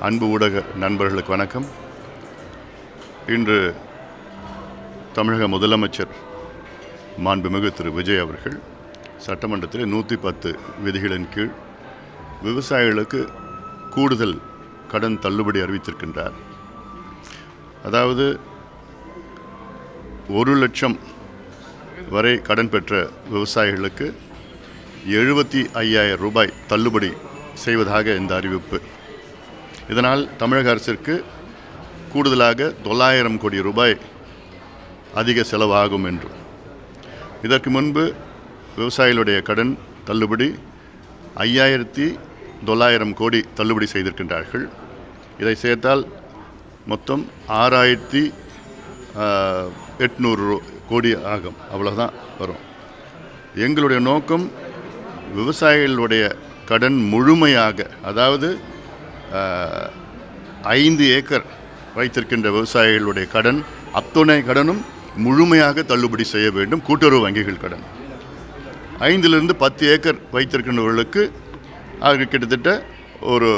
அன்பு ஊடக நண்பர்களுக்கு வணக்கம். இன்று தமிழக முதலமைச்சர் மாண்புமிகு திரு விஜய் அவர்கள் சட்டமன்றத்தில் 110 விதிகளின் கீழ் விவசாயிகளுக்கு கூடுதல் கடன் தள்ளுபடி அறிவித்திருக்கின்றார். அதாவது 1 லட்சம் வரை கடன் பெற்ற விவசாயிகளுக்கு 75,000 ரூபாய் தள்ளுபடி செய்வதாக இந்த அறிவிப்பு. இதனால் தமிழக அரசிற்கு கூடுதலாக 900 கோடி ரூபாய் அதிக செலவாகும் என்றும், இதற்கு முன்பு விவசாயிகளுடைய கடன் தள்ளுபடி 5,900 கோடி தள்ளுபடி செய்திருக்கின்றார்கள். இதை சேர்த்தால் மொத்தம் 6,800 கோடி ஆகும். அவ்வளோதான் வரும். எங்களுடைய நோக்கம் விவசாயிகளுடைய கடன் முழுமையாக, அதாவது 5 ஏக்கர் வைத்திருக்கின்ற விவசாயிகளுடைய கடன் அத்துணை கடனும் முழுமையாக தள்ளுபடி செய்ய வேண்டும். கூட்டுறவு வங்கிகள் கடன் 5லிருந்து 10 ஏக்கர் வைத்திருக்கின்றவர்களுக்கு அது கிட்டத்தட்ட ஒரு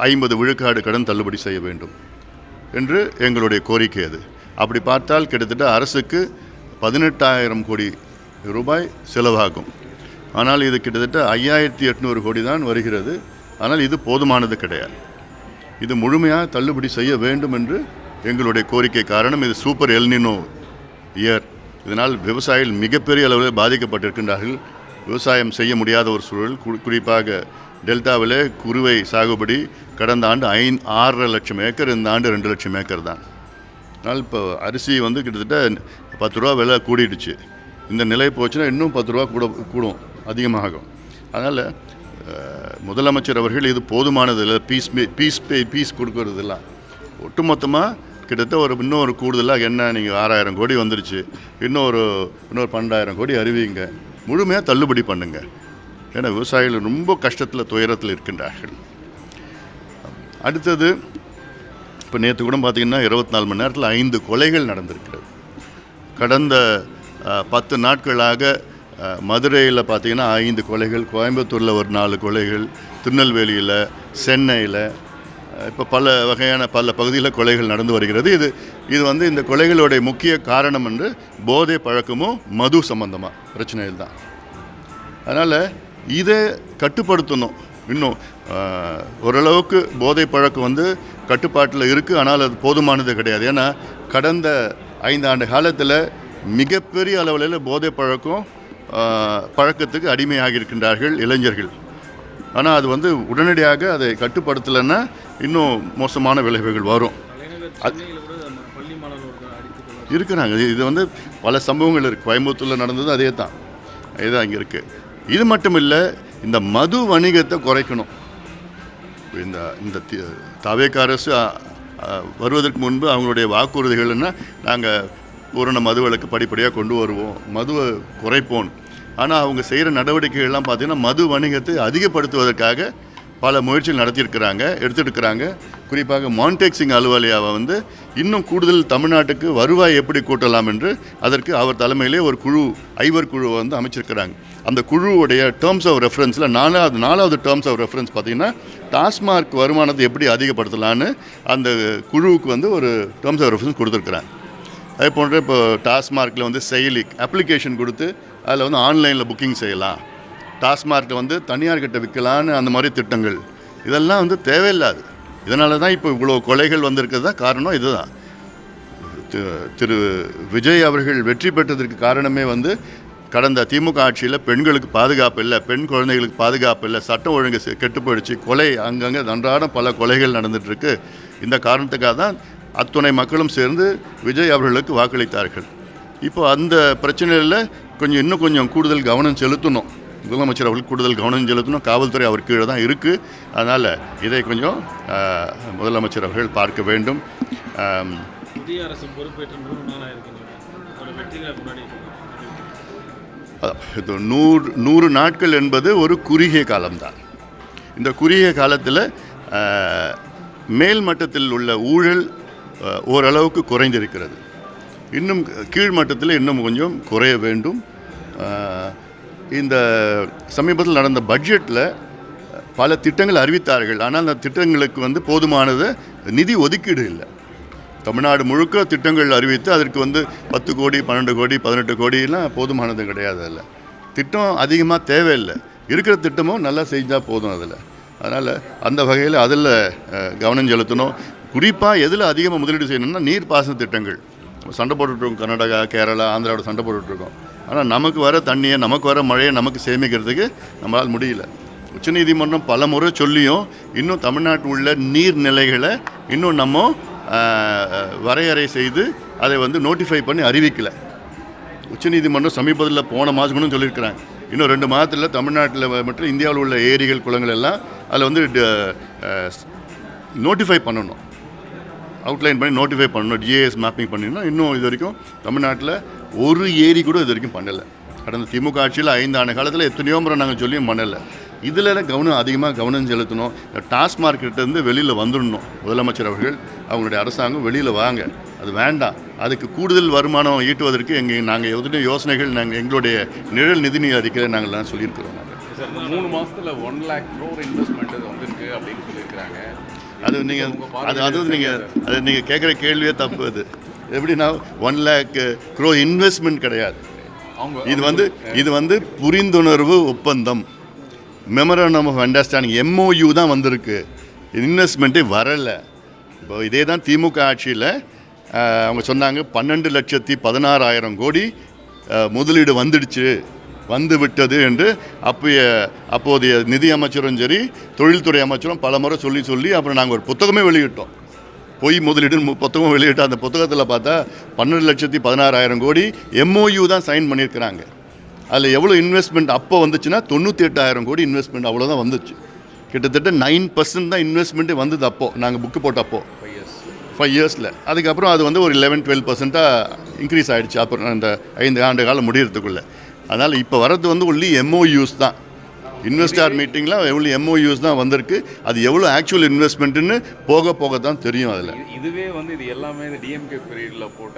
50 விழுக்காடு கடன் தள்ளுபடி செய்ய வேண்டும் என்று எங்களுடைய கோரிக்கை. அது அப்படி பார்த்தால் கிட்டத்தட்ட அரசுக்கு 18,000 கோடி ரூபாய் செலவாகும். ஆனால் இது கிட்டத்தட்ட 5,800 கோடி தான் வருகிறது. ஆனால் இது போதுமானது கிடையாது. இது முழுமையாக தள்ளுபடி செய்ய வேண்டும் என்று எங்களுடைய கோரிக்கை. காரணம், இது சூப்பர் எல்னினோ இயர். இதனால் விவசாயிகள் மிகப்பெரிய அளவில் பாதிக்கப்பட்டிருக்கின்றார்கள். விவசாயம் செய்ய முடியாத ஒரு சூழல். குறிப்பாக டெல்டாவில் குறுவை சாகுபடி கடந்த ஆண்டு 6.5 லட்சம் ஏக்கர், இந்த ஆண்டு 2 லட்சம் ஏக்கர் தான். அதனால் இப்போ அரிசி கிட்டத்தட்ட 10 ரூபா விலை கூடிடுச்சு. இந்த நிலை போச்சுன்னா இன்னும் 10 ரூபா கூடும், அதிகமாகும். அதனால் முதலமைச்சர் அவர்கள் இது போதுமானது இல்லை, பீஸ் கொடுக்கறதில்ல. ஒட்டுமொத்தமாக கிட்டத்தட்ட இன்னொரு கூடுதலாக என்ன, நீங்கள் 6,000 கோடி வந்துருச்சு, இன்னொரு 12,000 கோடி அறிவிங்க, முழுமையாக தள்ளுபடி பண்ணுங்க. ஏன்னா விவசாயிகள் ரொம்ப கஷ்டத்தில், துயரத்தில் இருக்கின்றார்கள். அடுத்தது, இப்போ நேற்று கூட பார்த்திங்கன்னா 24 மணி நேரத்தில் 5 கொலைகள் நடந்திருக்கிறது. கடந்த 10 நாட்களாக மதுரையில் பார்த்திங்கன்னா 5 கொலைகள், கோயம்புத்தூரில் ஒரு 4 கொலைகள், திருநெல்வேலியில், சென்னையில், இப்போ பல வகையான பல பகுதியில் கொலைகள் நடந்து வருகிறது. இது இந்த கொலைகளுடைய முக்கிய காரணம் என்று போதை பழக்கமும் மது சம்பந்தமாக பிரச்சனைகள் தான். அதனால் இதை கட்டுப்படுத்தணும். இன்னும் ஓரளவுக்கு போதை பழக்கம் கட்டுப்பாட்டில் இருக்குது. ஆனால் அது போதுமானது கிடையாது. ஏன்னா கடந்த 5 ஆண்டு காலத்தில் மிகப்பெரிய அளவில் போதை பழக்கத்துக்கு அடிமையாகி இருக்கின்றார்கள் இளைஞர்கள். ஆனால் அது உடனடியாக அதை கட்டுப்படுத்தலைன்னா இன்னும் மோசமான விளைவுகள் வரும். இருக்கிறாங்க. இது பல சம்பவங்கள் இருக்குது. கோயம்புத்தூரில் நடந்தது அதே தான், இதுதான் இங்கே இருக்குது. இது மட்டும் இல்லை, இந்த மது வணிகத்தை குறைக்கணும். இந்த தவேக அரசு வருவதற்கு முன்பு அவங்களுடைய வாக்குறுதிகள்னா, நாங்கள் பூரண மதுவிலக்கு படிப்படியாக கொண்டு வருவோம், மதுவை குறைப்போம். ஆனால் அவங்க செய்கிற நடவடிக்கைகள்லாம் பார்த்திங்கன்னா மது வணிகத்தை அதிகப்படுத்துவதற்காக பல முயற்சிகள் எடுத்துருக்கிறாங்க. குறிப்பாக மான்டேக்சிங் அலுவலியாவை இன்னும் கூடுதல் தமிழ்நாட்டுக்கு வருவாய் எப்படி கூட்டலாம் என்று அதற்கு அவர் தலைமையிலே ஒரு குழு, 5 குழுவை அமைச்சிருக்கிறாங்க. அந்த குழுவுடைய டேர்ம்ஸ் ஆஃப் ரெஃபரன்ஸில் 4வது டேர்ம்ஸ் ஆஃப் ரெஃபரன்ஸ் பார்த்திங்கன்னா டாஸ்மார்க் வருமானத்தை எப்படி அதிகப்படுத்தலான்னு அந்த குழுவுக்கு ஒரு டேர்ம்ஸ் ஆஃப் ரெஃபரன்ஸ் கொடுத்துருக்குறாங்க. அதே போன்ற இப்போ டாஸ்மார்க்கில் செயலி அப்ளிகேஷன் கொடுத்து அதில் ஆன்லைனில் புக்கிங் செய்யலாம், டாஸ்மார்க்கில் தனியார்கிட்ட விற்கலான்னு அந்த மாதிரி திட்டங்கள், இதெல்லாம் தேவையில்லாது. இதனால தான் இப்போ இவ்வளோ கொலைகள் வந்திருக்கிறது தான் காரணம். இதுதான் திரு விஜய் அவர்கள் வெற்றி பெற்றதற்கு காரணமே கடந்த திமுக ஆட்சியில் பெண்களுக்கு பாதுகாப்பு இல்லை, பெண் குழந்தைகளுக்கு பாதுகாப்பு இல்லை, சட்டம் ஒழுங்கு கெட்டு போயிடுச்சு, கொலை அங்கங்கே அன்றாடம் பல கொலைகள் நடந்துகிட்ருக்கு. இந்த காரணத்துக்காக தான் அத்துணை மக்களும் சேர்ந்து விஜய் அவர்களுக்கு வாக்களித்தார்கள். இப்போ அந்த பிரச்சனையில் இன்னும் கொஞ்சம் கூடுதல் கவனம் செலுத்தணும். முதலமைச்சர் அவர்களுக்கு கூடுதல் கவனம் செலுத்தணும். காவல்துறை அவர் கீழே தான் இருக்குது. அதனால் இதை கொஞ்சம் முதலமைச்சர் அவர்கள் பார்க்க வேண்டும். மத்திய அரசு பொறுப்பேற்ற 100 நாளாக இது 100 நாட்கள் என்பது ஒரு குறுகிய காலம்தான். இந்த குறுகிய காலத்தில் மேல் மட்டத்தில் உள்ள ஊழல் ஓரளவுக்கு குறைந்திருக்கிறது. இன்னும் கீழ்மட்டத்தில் இன்னும் கொஞ்சம் குறைய வேண்டும். இந்த சமீபத்தில் நடந்த பட்ஜெட்டில் பல திட்டங்கள் அறிவித்தார்கள். ஆனால் அந்த திட்டங்களுக்கு வந்து போதுமானது நிதி ஒதுக்கீடு இல்லை. தமிழ்நாடு முழுக்க திட்டங்கள் அறிவித்து அதற்கு வந்து 10 கோடி 12 கோடி 18 கோடிலாம் போதுமானது கிடையாது. அதில் திட்டம் அதிகமாக தேவையில்லை. இருக்கிற திட்டமும் நல்லா செஞ்சால் போதும் அதில். அதனால் அந்த வகையில் அதில் கவனம் செலுத்தணும். குறிப்பாக எதில் அதிகமாக முதலீடு செய்யணும்னா நீர்ப்பாசன திட்டங்கள். சண்டை போட்டுட்ருக்கோம், கர்நாடகா கேரளா ஆந்திராவோட சண்டை போட்டுட்ருக்கோம். ஆனால் நமக்கு வர தண்ணியை நமக்கு வர மழையை நமக்கு சேமிக்கிறதுக்கு நம்மளால் முடியல. உச்சநீதிமன்றம் பல முறை சொல்லியும் இன்னும் தமிழ்நாட்டில் உள்ள நீர்நிலைகளை இன்னும் நம்ம வரையறை செய்து அதை வந்து நோட்டிஃபை பண்ணி அறிவிக்கலை. உச்சநீதிமன்றம் சமீபத்தில் போன மாதம் சொல்லியிருக்கிறாங்க, இன்னும் 2 மாதத்தில் தமிழ்நாட்டில் மற்றும் இந்தியாவில் உள்ள ஏரிகள் குளங்கள் எல்லாம் அதில் வந்து நோட்டிஃபை பண்ணணும், அவுட்லைன் பண்ணி நோட்டிஃபை பண்ணணும், ஜிஏஎஸ் மேப்பிங் பண்ணிடணும். இன்னும் இது வரைக்கும் தமிழ்நாட்டில் ஒரு ஏரி கூட இது வரைக்கும் பண்ணலை. கடந்த திமுக ஆட்சியில் 5 ஆண்டு காலத்தில் எத்தனையோ முறை நாங்கள் சொல்லியும் பண்ணலை. இதில் அதிகமாக கவனம் செலுத்தணும். டாஸ்மார்க்கிட்டேருந்து வெளியில் வந்துடணும். முதலமைச்சர் அவர்கள் அவங்களுடைய அரசாங்கம் வெளியில் வாங்க, அது வேண்டாம். அதுக்கு கூடுதல் வருமானம் ஈட்டுவதற்கு நாங்கள் எத்தனையோ யோசனைகள் எங்களுடைய நிழல் நிதி அறிக்கையில் நாங்கள் சொல்லியிருக்கிறோம். சார், இந்த 3 மாதத்தில் 1 lakh crore இன்வெஸ்ட்மெண்ட் வந்திருக்கு அப்படின்னு சொல்லியிருக்கிறாங்க. அது நீங்கள் கேட்குற கேள்வியே தப்பு. அது எப்படின்னா 1 lakh crore இன்வெஸ்ட்மெண்ட் கிடையாது. இது வந்து புரிந்துணர்வு ஒப்பந்தம், மெமரண்டம் ஆஃப் அண்டர்ஸ்டாண்டிங், MOU தான் வந்திருக்கு. இன்வெஸ்ட்மெண்ட்டே வரலை. இப்போ இதே தான் திமுக ஆட்சியில் அவங்க சொன்னாங்க 12,16,000 கோடி முதலீடு வந்து விட்டது என்று அப்போதைய நிதி அமைச்சரும் சரி தொழில்துறை அமைச்சரும் பல முறை சொல்லி அப்புறம் நாங்கள் ஒரு புத்தகமே வெளியிட்டோம். பொய் முதலீடு புத்தகம் வெளியிட்டோம். அந்த புத்தகத்தில் பார்த்தா 12,16,000 கோடி MOU தான் சைன் பண்ணியிருக்கிறாங்க. அதில் எவ்வளோ இன்வெஸ்ட்மெண்ட் அப்போ வந்துச்சுன்னா 98,000 கோடி இன்வெஸ்ட்மெண்ட் அவ்வளோதான் வந்துச்சு. கிட்டத்தட்ட 9% தான் இன்வெஸ்ட்மெண்ட்டே வந்தது அப்போது நாங்கள் புக்கு போட்டப்போ 5 இயர்ஸில். அதுக்கப்புறம் அது வந்து ஒரு 11-12% இன்க்ரீஸ் ஆகிடுச்சு அப்புறம் அந்த 5 ஆண்டு காலம் முடிகிறதுக்குள்ளே. அதனால் இப்போ வர்றது வந்து ஒன்லி MOUs தான். இன்வெஸ்டார் மீட்டிங்கில் எவ்வளோ MOUs தான் வந்திருக்கு. அது எவ்வளோ ஆக்சுவல் இன்வெஸ்ட்மெண்ட்டுன்னு போக தான் தெரியும். அதில் இதுவே வந்து இது எல்லாமே இந்த டிஎம்கே பீரியடில் போட்ட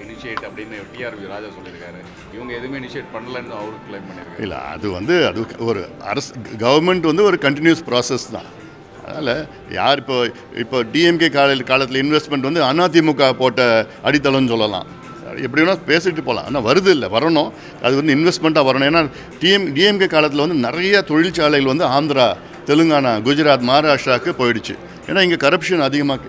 இனிஷியேட் அப்படின்னு டிஆர்பி ராஜா சொல்லியிருக்காரு. இவங்க எதுவுமே இனிஷியேட் பண்ணலன்னு அவருக்கு கிளைம் பண்ணியிருக்காரு. இல்லை, அது ஒரு அரசு கவர்மெண்ட் வந்து ஒரு கண்டினியூஸ் ப்ராசஸ் தான். அதனால் யார் இப்போ டிஎம்கே காலத்தில் இன்வெஸ்ட்மெண்ட் வந்து அதிமுக போட்ட அடித்தளம்னு சொல்லலாம். எப்படி வேணால் பேசிட்டு போகலாம். ஆனால் வரணும். அது வந்து இன்வெஸ்ட்மெண்ட்டாக வரணும். ஏன்னா டிஎம்கே காலத்தில் வந்து நிறைய தொழிற்சாலைகள் வந்து ஆந்திரா, தெலுங்கானா, குஜராத், மகாராஷ்டிராவுக்கு போயிடுச்சு. ஏன்னா இங்கே கரப்ஷன் அதிகமாக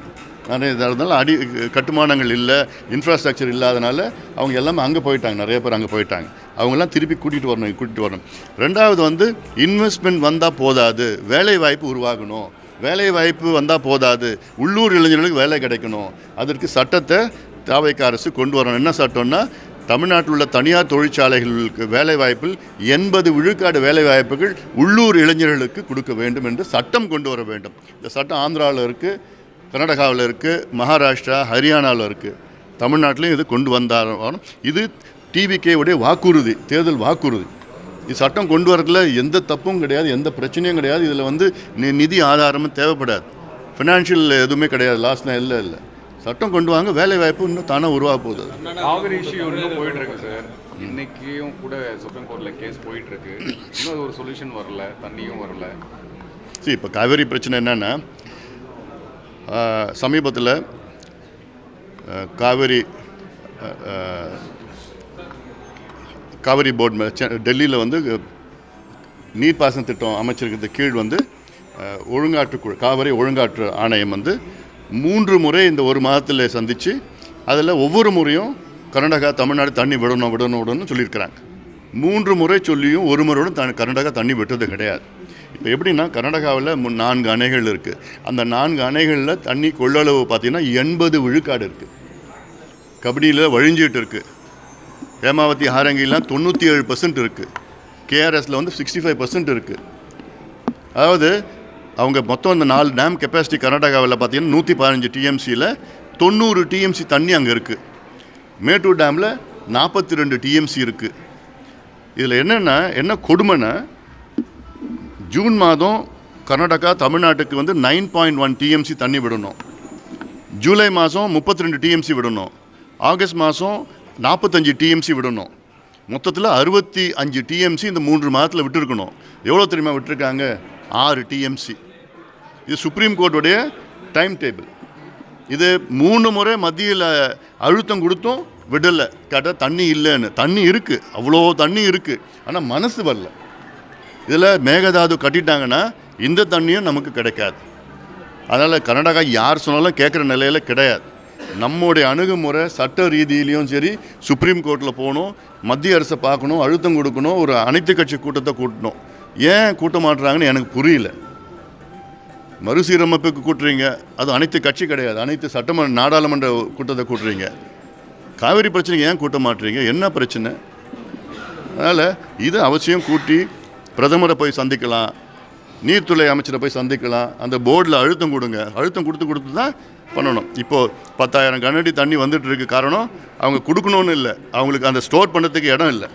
நிறைய இருந்தாலும் கட்டுமானங்கள் இல்லை, இன்ஃப்ராஸ்ட்ரக்சர் இல்லாதனால அவங்க எல்லாமே அங்கே போயிட்டாங்க. நிறைய பேர் அங்கே போயிட்டாங்க. அவங்கெல்லாம் திருப்பி கூட்டிகிட்டு வரணும். ரெண்டாவது வந்து இன்வெஸ்ட்மெண்ட் வந்தால் போதாது, வேலை வாய்ப்பு உருவாகணும். வேலை வாய்ப்பு வந்தால் போதாது, உள்ளூர் இளைஞர்களுக்கு வேலை கிடைக்கணும். அதற்கு சட்டத்தை தாவைக்க அரசு கொண்டு வரணும். என்ன சட்டம்னா, தமிழ்நாட்டில் உள்ள தனியார் தொழிற்சாலைகளுக்கு வேலை வாய்ப்பில் 80 விழுக்காடு வேலை வாய்ப்புகள் உள்ளூர் இளைஞர்களுக்கு கொடுக்க வேண்டும் என்று சட்டம் கொண்டு வர வேண்டும். இந்த சட்டம் ஆந்திராவில் இருக்குது, கர்நாடகாவில் இருக்குது, மகாராஷ்டிரா, ஹரியானாவில் இருக்குது. தமிழ்நாட்டிலையும் இது கொண்டு வந்தாலும் இது டிவிகேவுடைய வாக்குறுதி, தேர்தல் வாக்குறுதி. இது சட்டம் கொண்டு வரதுல எந்த தப்பும் கிடையாது, எந்த பிரச்சனையும் கிடையாது. இதில் வந்து நிதி ஆதாரமும் தேவைப்படாது, ஃபினான்ஷியல் எதுவுமே கிடையாது, லாஸ்னால் இல்லை. சட்டம் கொண்டு வாங்க, வேலை வாய்ப்பு இன்னும் தானாக உருவாக போகுது. காவிரி இஷ்யூ இன்னும் போயிட்டுருக்கு சார். இன்றைக்கியும் கூட சுப்ரீம் கோர்ட்டில் கேஸ் போயிட்டுருக்கு. இன்னும் ஒரு சொல்யூஷன் வரல, தண்ணியும் வரல. சரி, இப்போ காவிரி பிரச்சனை என்னென்னா, சமீபத்தில் காவிரி போர்டு டெல்லியில் வந்து நீர்ப்பாசன திட்டம் அமைச்சிருக்கிறது கீழ் வந்து காவிரி ஒழுங்காற்று ஆணையம் வந்து 3 முறை இந்த 1 மாதத்தில் சந்தித்து அதில் ஒவ்வொரு முறையும் கர்நாடகா, தமிழ்நாடு தண்ணி விடணும்னு சொல்லியிருக்கிறாங்க. 3 முறை சொல்லியும் ஒரு முறையோடு கர்நாடகா தண்ணி விட்டது கிடையாது. இப்போ எப்படின்னா, கர்நாடகாவில் 4 அணைகள் இருக்குது. அந்த 4 அணைகளில் தண்ணி கொள்ளளவு பார்த்திங்கன்னா 80 விழுக்காடு இருக்குது. கபடியில் வழிஞ்சிட்டு இருக்குது. ஹேமாவதி, ஹாரங்கிலாம் 97% இருக்குது. கேஆர்எஸில் வந்து 65% இருக்குது. அதாவது அவங்க மொத்தம் அந்த 4 டேம் கெப்பாசிட்டி கர்நாடகாவில் பார்த்தீங்கன்னா 115 TMCயில் 90 TMC தண்ணி அங்கே இருக்குது. மேட்டூர் டேமில் 42 TMC இருக்குது. இதில் என்ன கொடுமைன்னா, ஜூன் மாதம் கர்நாடகா தமிழ்நாட்டுக்கு வந்து 9.1 TMC தண்ணி விடணும். ஜூலை மாதம் 32 TMC விடணும். ஆகஸ்ட் மாதம் 45 TMC விடணும். மொத்தத்தில் 65 TMC இந்த 3 மாதத்தில் விட்டுருக்கணும். எவ்வளோ தெரியுமா விட்டுருக்காங்க? 6 டிஎம்சி. இது சுப்ரீம் கோர்ட்டுடைய டைம் டேபிள். இது 3 முறை மத்தியில் அழுத்தம் கொடுத்தும் விடலை. கேட்டால் தண்ணி இல்லைன்னு. தண்ணி இருக்குது, அவ்வளோ தண்ணி இருக்குது, ஆனால் மனசு வரல. இதில் மேகதாது கட்டிட்டாங்கன்னா இந்த தண்ணியும் நமக்கு கிடைக்காது. அதனால் கர்நாடகா யார் சொன்னாலும் கேட்குற நிலையில் கிடையாது. நம்முடைய அணுகுமுறை சட்ட ரீதியிலையும் சரி, சுப்ரீம் கோர்ட்டில் போகணும், மத்திய அரசை பார்க்கணும், அழுத்தம் கொடுக்கணும், ஒரு அனைத்து கட்சி கூட்டத்தை கூட்டணும். ஏன் கூட்ட மாட்டுறாங்கன்னு எனக்கு புரியல. மறுசீரமைப்புக்கு கூட்டுறீங்க, அது அனைத்து கட்சி கிடையாது, அனைத்து சட்டமன்ற நாடாளுமன்ற கூட்டத்தை கூட்டுறீங்க. காவிரி பிரச்சனைக்கு ஏன் கூட்ட மாட்டுறீங்க? என்ன பிரச்சனை? அதனால் இது அவசியம் கூட்டி பிரதமரை போய் சந்திக்கலாம், நீர்த்துறை அமைச்சரை போய் சந்திக்கலாம். அந்த போர்டில் அழுத்தம் கொடுங்க. அழுத்தம் கொடுத்து தான் பண்ணணும். இப்போது 10,000 கனஅடி தண்ணி வந்துட்டு இருக்கு. காரணம் அவங்க கொடுக்கணும்னு இல்லை, அவங்களுக்கு அந்த ஸ்டோர் பண்ணுறதுக்கு இடம் இல்லை.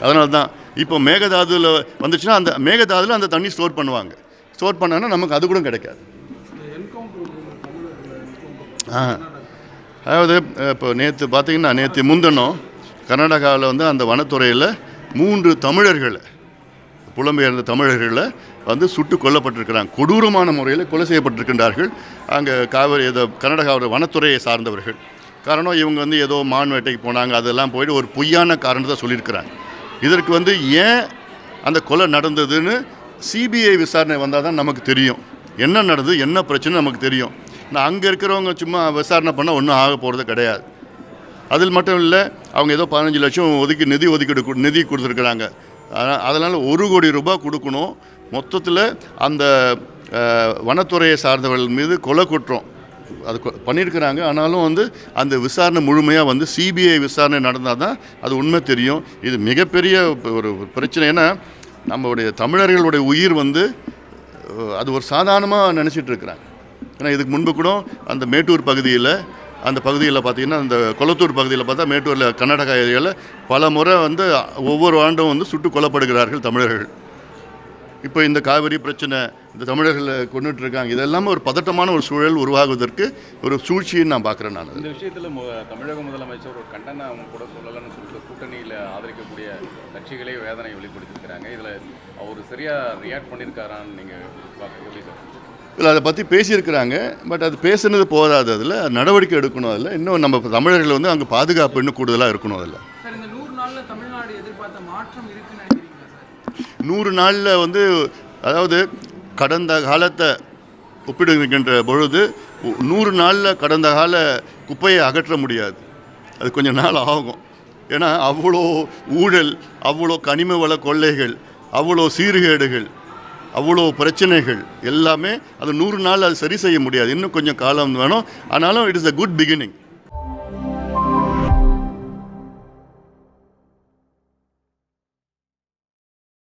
அதனால தான் இப்போ மேகதாதுவில் வந்துச்சுன்னா அந்த மேகதாதுவில் அந்த தண்ணி ஸ்டோர் பண்ணுவாங்க. ஸ்டோர் பண்ணாங்கன்னா நமக்கு அது கூட கிடைக்காது. அதாவது இப்போ நேற்று பார்த்தீங்கன்னா, நேற்று முந்தினம் கர்நாடகாவில் வந்து அந்த வனத்துறையில் 3 தமிழர்களை, புலம்பெயர்ந்த தமிழர்களை வந்து சுட்டு கொல்லப்பட்டிருக்கிறாங்க. கொடூரமான முறையில் கொலை செய்யப்பட்டிருக்கின்றார்கள். அங்கே காவிரி கர்நாடகாவோட வனத்துறையை சார்ந்தவர்கள். காரணம் இவங்க வந்து ஏதோ மான் வேட்டைக்கு போனாங்க, அதெல்லாம் போயிட்டு ஒரு பொய்யான காரணத்தை சொல்லியிருக்கிறாங்க. இதற்கு வந்து ஏன் அந்த கொலை நடந்ததுன்னு சிபிஐ விசாரணை வந்தால் தான் நமக்கு தெரியும். என்ன நடந்தது, என்ன பிரச்சனை நமக்கு தெரியும். நான் அங்கே இருக்கிறவங்க சும்மா விசாரணை பண்ணால் ஒன்றும் ஆக போகிறது கிடையாது. அதில் மட்டும் இல்லை, அவங்க ஏதோ 15 லட்சம் நிதி கொடுத்துருக்குறாங்க. அதனால் 1 கோடி ரூபாய் கொடுக்கணும். மொத்தத்தில் அந்த வனத்துறையை சார்ந்தவர்கள் மீது கொலை குற்றம் அது பண்ணியிருக்கிறாங்க. ஆனாலும் வந்து அந்த விசாரணை முழுமையாக வந்து சிபிஐ விசாரணை நடந்தால் தான் அது உண்மை தெரியும். இது மிகப்பெரிய ஒரு பிரச்சனை. ஏன்னா நம்மளுடைய தமிழர்களுடைய உயிர் வந்து அது ஒரு சாதாரணமாக நினச்சிட்டு இருக்கிறாங்க. ஏன்னா இதுக்கு முன்பு கூட அந்த மேட்டூர் பகுதியில் பார்த்திங்கன்னா, அந்த கொளத்தூர் பகுதியில் பார்த்தா, மேட்டூரில் கர்நாடகா ஏரியாவில் பல முறை வந்து ஒவ்வொரு ஆண்டும் வந்து சுட்டு கொல்லப்படுகிறார்கள் தமிழர்கள். இப்போ இந்த காவிரி பிரச்சனை இந்த தமிழர்களை கொண்டுட்ருக்காங்க. இதெல்லாமே ஒரு பதட்டமான ஒரு சூழல் உருவாகுவதற்கு ஒரு சூழ்ச்சின்னு நான் பார்க்குறேன். நான் இந்த விஷயத்தில் தமிழக முதலமைச்சர் ஒரு கண்டனம் கூட சொல்லலன்னு சொல்லிட்டு கூட்டணியில் ஆதரிக்கக்கூடிய கட்சிகளே வேதனை வெளிப்படுத்திருக்கிறாங்க. இதில் அவர் சரியாக ரியாக்ட் பண்ணியிருக்காரான்னு நீங்கள் பார்க்க இல்லை, அதை பற்றி பேசியிருக்கிறாங்க. பட் அது பேசுனது போதாது, அதில் நடவடிக்கை எடுக்கணும். அதில் இன்னும் நம்ம தமிழர்கள் வந்து அங்கே பாதுகாப்பு இன்னும் கூடுதலாக இருக்கணும். அதில் 100 நாளில் வந்து, அதாவது கடந்த காலத்தை ஒப்பிடுகின்ற பொழுது 100 நாளில் கடந்த கால குப்பையை அகற்ற முடியாது. அது கொஞ்சம் நாள் ஆகும். ஏன்னா அவ்வளோ ஊழல், அவ்வளோ கனிம வள கொள்ளைகள், அவ்வளோ சீர்கேடுகள், அவ்வளோ பிரச்சனைகள் எல்லாமே அது 100 நாள் அது சரி செய்ய முடியாது. இன்னும் கொஞ்சம் காலம் வேணும். ஆனாலும் it is a good beginning.